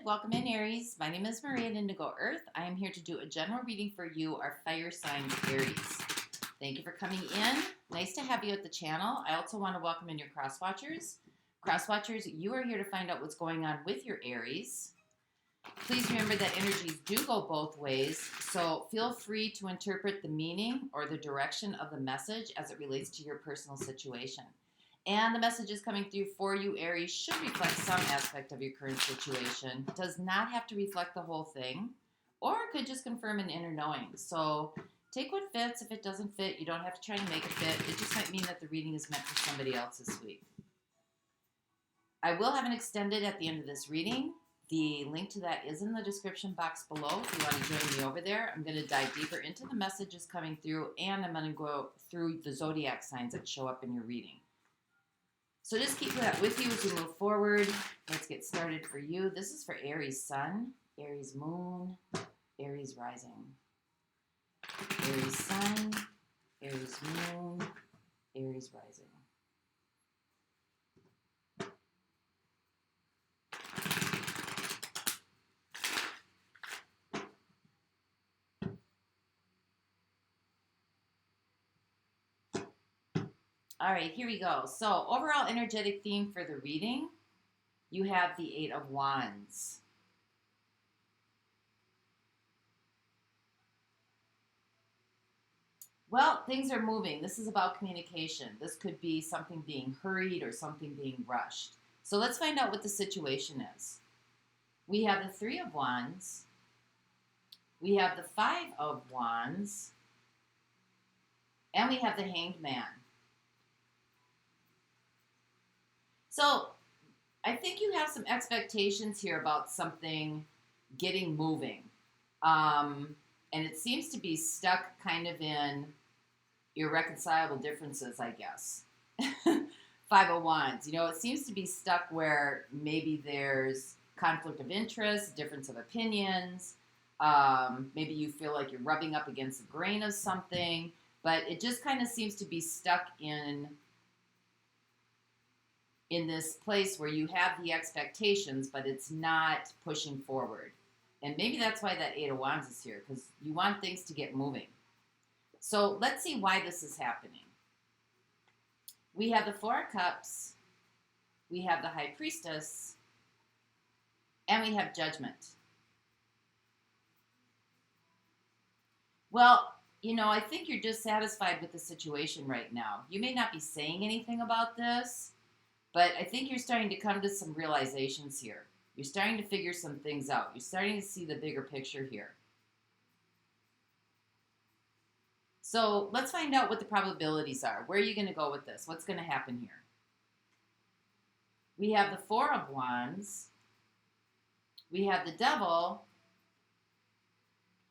welcome in Aries. My name is Maria at Indigo Earth. I am here to do a general reading for you, our fire signs Aries. Thank you for coming in. Nice to have you at the channel. I also want to welcome in your cross watchers. Cross watchers, you are here to find out what's going on with your Aries. Please remember that energies do go both ways, so feel free to interpret the meaning or the direction of the message as it relates to your personal situation. And the messages coming through for you, Aries, should reflect some aspect of your current situation. It does not have to reflect the whole thing, or it could just confirm an inner knowing. So take what fits. If it doesn't fit, you don't have to try to make it fit. It just might mean that the reading is meant for somebody else this week. I will have an extended at the end of this reading. The link to that is in the description box below if you want to join me over there. I'm going to dive deeper into the messages coming through, and I'm going to go through the zodiac signs that show up in your reading. So just keep that with you as we move forward. Let's get started for you. This is for Aries Sun, Aries Moon, Aries Rising. Aries Sun, Aries Moon, Aries Rising. All right, here we go. So overall energetic theme for the reading, you have the Eight of Wands. Well, things are moving. This is about communication. This could be something being hurried or something being rushed. So let's find out what the situation is. We have the Three of Wands. We have the Five of Wands. And we have the Hanged Man. So I think you have some expectations here about something getting moving. And it seems to be stuck kind of in irreconcilable differences, I guess. Five of Wands. You know, it seems to be stuck where maybe there's conflict of interest, difference of opinions. Maybe you feel like you're rubbing up against the grain of something. But it just kind of seems to be stuck in this place where you have the expectations, but it's not pushing forward. And maybe that's why that Eight of Wands is here, because you want things to get moving. So let's see why this is happening. We have the Four of Cups, we have the High Priestess, and we have Judgment. Well, you know, I think you're dissatisfied with the situation right now. You may not be saying anything about this, but I think you're starting to come to some realizations here. You're starting to figure some things out. You're starting to see the bigger picture here. So let's find out what the probabilities are. Where are you going to go with this? What's going to happen here? We have the Four of Wands. We have the Devil.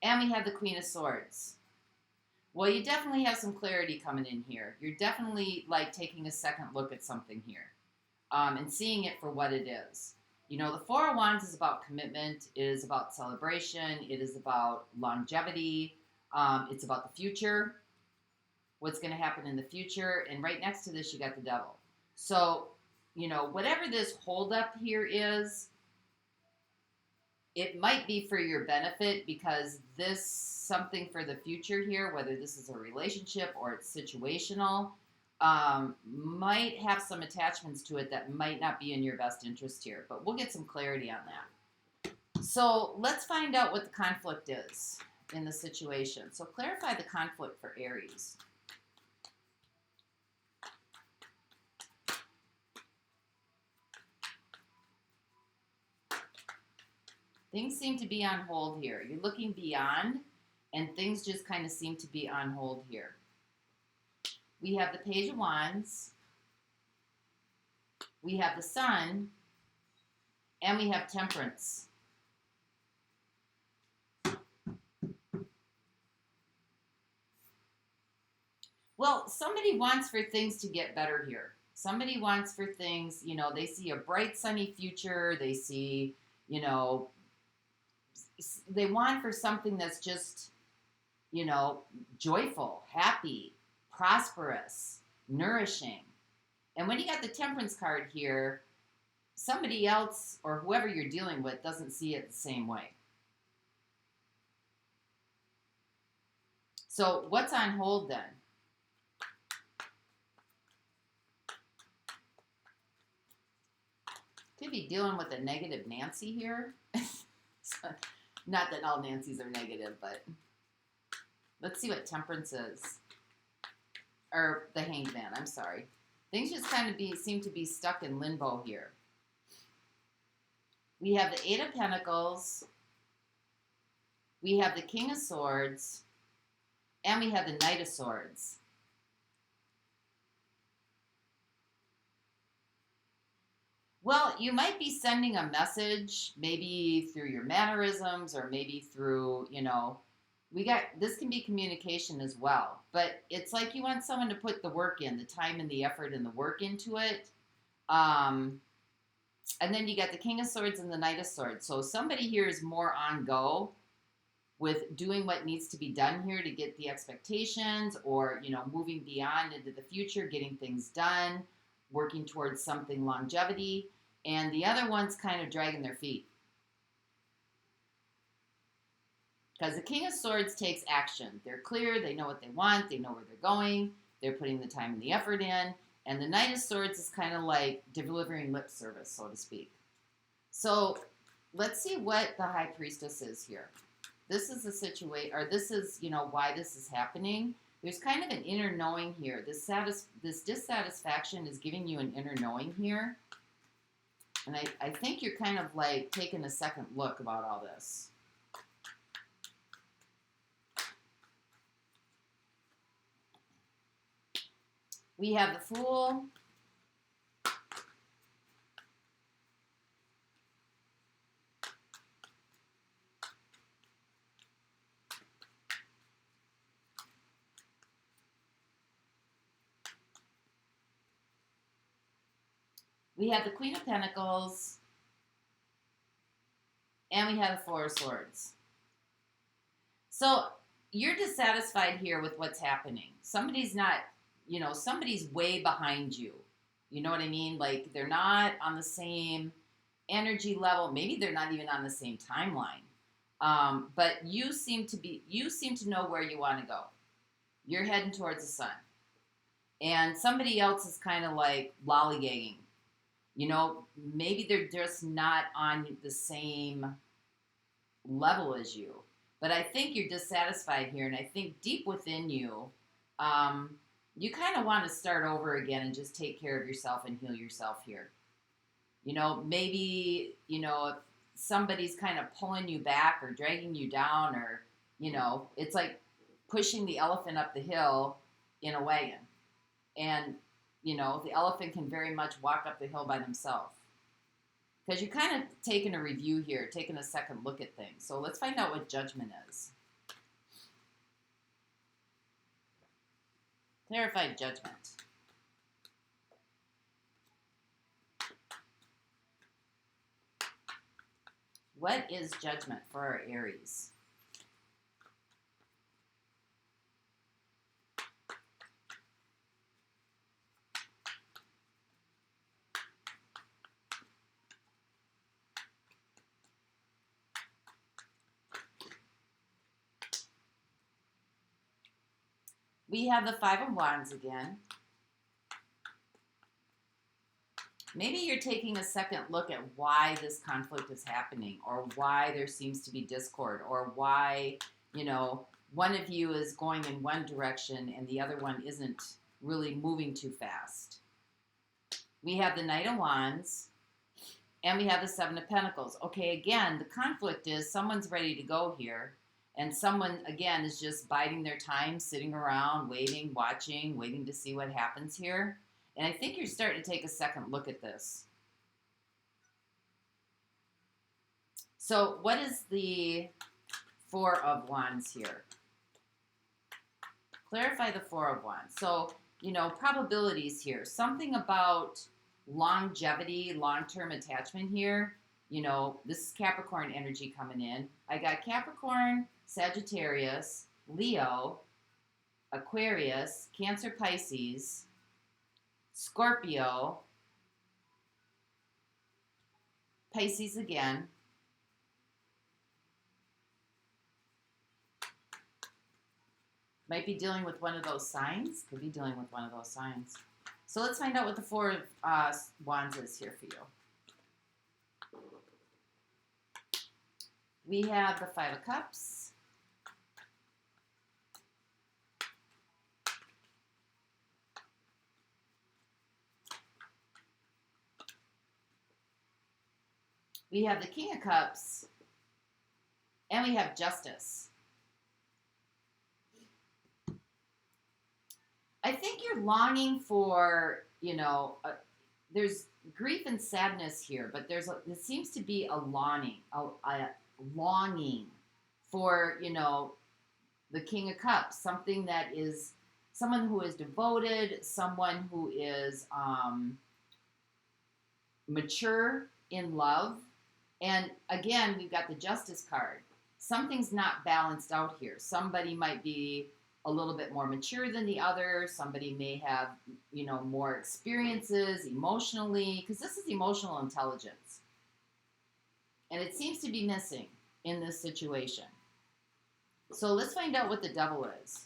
And we have the Queen of Swords. Well, you definitely have some clarity coming in here. You're definitely like taking a second look at something here. And seeing it for what it is. You know, the Four of Wands is about commitment. It is about celebration. It is about longevity. It's about the future. What's going to happen in the future. And right next to this, you got the Devil. So, you know, whatever this holdup here is, it might be for your benefit because this something for the future here, whether this is a relationship or it's situational, might have some attachments to it that might not be in your best interest here, but we'll get some clarity on that. So let's find out what the conflict is in the situation. So clarify the conflict for Aries. Things seem to be on hold here. You're looking beyond, and things just kind of seem to be on hold here. We have the Page of Wands, we have the Sun, and we have Temperance. Well, somebody wants for things to get better here. Somebody wants for things, you know, they see a bright, sunny future. They see, you know, they want for something that's just, you know, joyful, happy, prosperous, nourishing. And when you got the Temperance card here, somebody else or whoever you're dealing with doesn't see it the same way. So what's on hold then? Could be dealing with a negative Nancy here. So, not that all Nancys are negative, but let's see what Temperance is. Or the Hanged Man, I'm sorry. Things just kind of seem to be stuck in limbo here. We have the Eight of Pentacles. We have the King of Swords. And we have the Knight of Swords. Well, you might be sending a message, maybe through your mannerisms or maybe through, this can be communication as well. But it's like you want someone to put the work in, the time and the effort and the work into it. And then you got the King of Swords and the Knight of Swords. So somebody here is more on go with doing what needs to be done here to get the expectations or, moving beyond into the future, getting things done, working towards something longevity. And the other one's kind of dragging their feet. Because the King of Swords takes action. They're clear, they know what they want, they know where they're going, they're putting the time and the effort in. And the Knight of Swords is kind of like delivering lip service, so to speak. So let's see what the High Priestess is here. This is the situation, or this is, why this is happening. There's kind of an inner knowing here. This dissatisfaction is giving you an inner knowing here. And I think you're kind of like taking a second look about all this. We have the Fool. We have the Queen of Pentacles, and we have the Four of Swords. So you're dissatisfied here with what's happening. Somebody's not, somebody's way behind you. You know what I mean? Like they're not on the same energy level. Maybe they're not even on the same timeline. But you seem to know where you want to go. You're heading towards the sun. And somebody else is kind of like lollygagging. Maybe they're just not on the same level as you. But I think you're dissatisfied here. And I think deep within you, you kind of want to start over again and just take care of yourself and heal yourself here. Maybe, if somebody's kind of pulling you back or dragging you down or, it's like pushing the elephant up the hill in a wagon. And the elephant can very much walk up the hill by themselves. Because you're kind of taking a review here, taking a second look at things. So let's find out what Judgment is. Clarified Judgment. What is Judgment for our Aries? We have the Five of Wands again. Maybe you're taking a second look at why this conflict is happening or why there seems to be discord or why, one of you is going in one direction and the other one isn't really moving too fast. We have the Knight of Wands and we have the Seven of Pentacles. Okay, again, the conflict is someone's ready to go here. And someone, again, is just biding their time, sitting around, waiting, watching, waiting to see what happens here. And I think you're starting to take a second look at this. So what is the Four of Wands here? Clarify the Four of Wands. So, probabilities here. Something about longevity, long-term attachment here. This is Capricorn energy coming in. I got Capricorn, Sagittarius, Leo, Aquarius, Cancer, Pisces, Scorpio, Pisces again. Might be dealing with one of those signs. Could be dealing with one of those signs. So let's find out what the Four of Wands is here for you. We have the Five of Cups. We have the King of Cups. And we have Justice. I think you're longing for, there's grief and sadness here, but there seems to be a longing for, the King of Cups, something that is someone who is devoted, someone who is mature in love. And again, we've got the Justice card. Something's not balanced out here. Somebody might be a little bit more mature than the other. Somebody may have, more experiences emotionally, because this is emotional intelligence. And it seems to be missing in this situation. So let's find out what the Devil is.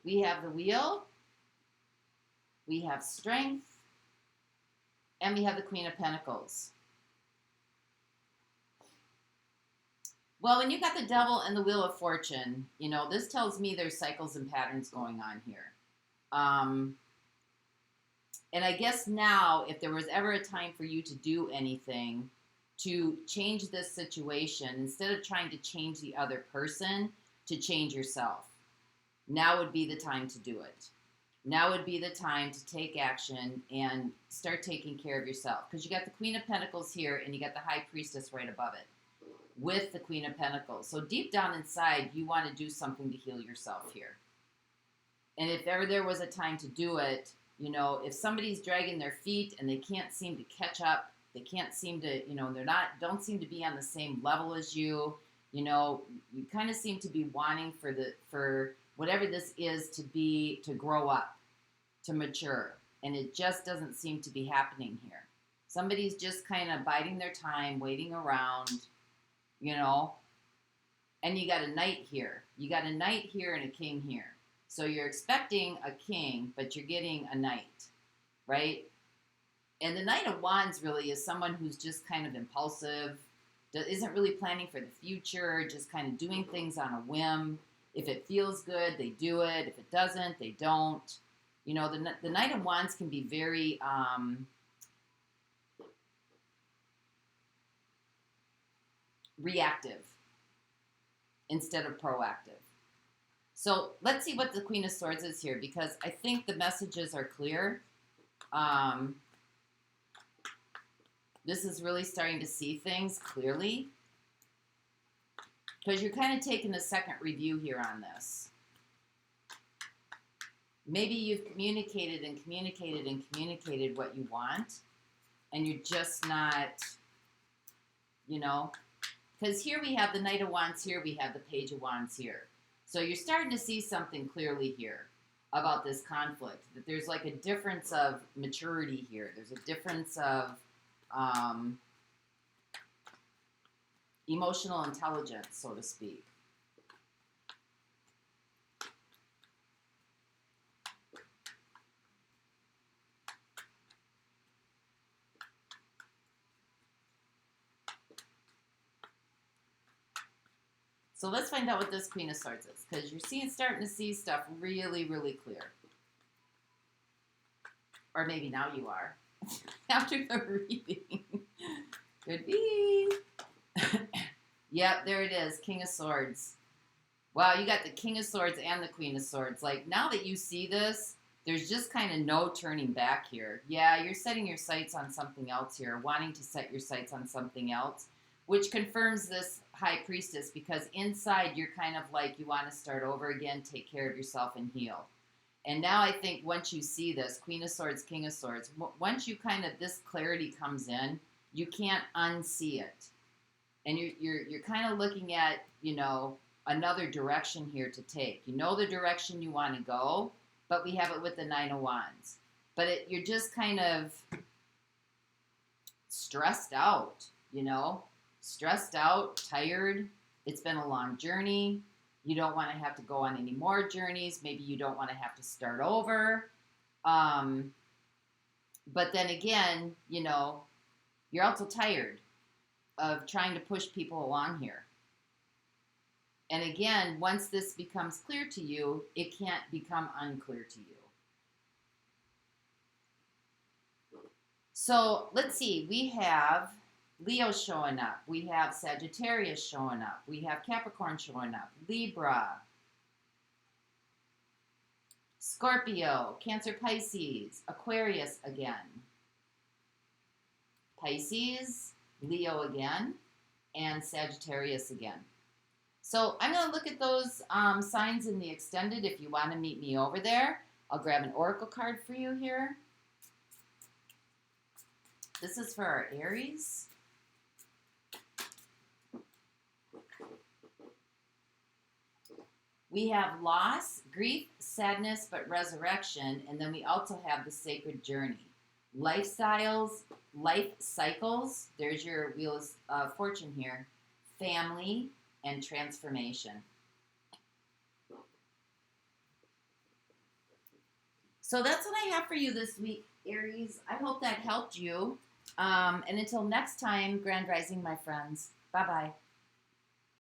We have the Wheel, we have Strength, and we have the Queen of Pentacles. Well, when you got the Devil and the Wheel of Fortune, this tells me there's cycles and patterns going on here. And I guess now, if there was ever a time for you to do anything to change this situation, instead of trying to change the other person, to change yourself. Now would be the time to do it. Now would be the time to take action and start taking care of yourself. Because you got the Queen of Pentacles here and you got the High Priestess right above it with the Queen of Pentacles. So deep down inside, you want to do something to heal yourself here. And if ever there was a time to do it, if somebody's dragging their feet and they can't seem to catch up, they can't seem to, don't seem to be on the same level as you, you kind of seem to be wanting for whatever this is to grow up, to mature. And it just doesn't seem to be happening here. Somebody's just kind of biding their time, waiting around, and you got a Knight here. You got a Knight here and a King here. So you're expecting a King, but you're getting a Knight, right? And the Knight of Wands really is someone who's just kind of impulsive, isn't really planning for the future, just kind of doing things on a whim. If it feels good, they do it. If it doesn't, they don't. The Knight of Wands can be very reactive instead of proactive. So let's see what the Queen of Swords is here, because I think the messages are clear. This is really starting to see things clearly. Because you're kind of taking a second review here on this. Maybe you've communicated and communicated and communicated what you want, and you're just not, because here we have the Knight of Wands, here we have the Page of Wands here. So you're starting to see something clearly here about this conflict, that there's like a difference of maturity here. There's a difference of emotional intelligence, so to speak. So let's find out what this Queen of Swords is, because you're starting to see stuff really, really clear. Or maybe now you are, after the reading. Could be. Yep, there it is, King of Swords. Wow, you got the King of Swords and the Queen of Swords. Like, now that you see this, there's just kind of no turning back here. Yeah, you're setting your sights on something else here, wanting to set your sights on something else, which confirms this High Priestess, because inside you're kind of like, you want to start over again, take care of yourself and heal. And now I think once you see this, Queen of Swords, King of Swords, once you kind of, this clarity comes in, you can't unsee it. And you're kind of looking at, you know, another direction here to take. You know the direction you want to go, but we have it with the Nine of Wands. But you're just kind of stressed out, you know, stressed out, tired. It's been a long journey. You don't want to have to go on any more journeys. Maybe you don't want to have to start over. But then again, you know, you're also tired of trying to push people along here. And again, once this becomes clear to you, it can't become unclear to you. So let's see, we have Leo showing up. We have Sagittarius showing up. We have Capricorn showing up. Libra, Scorpio, Cancer, Pisces, Aquarius again. Pisces, Leo again, and Sagittarius again. So I'm going to look at those signs in the extended if you want to meet me over there. I'll grab an oracle card for you here. This is for our Aries. We have loss, grief, sadness, but resurrection, and then we also have the sacred journey. Lifestyles, life cycles, there's your wheel of fortune here, family, and transformation. So that's what I have for you this week, Aries. I hope that helped you. And until next time, Grand Rising, my friends. Bye-bye.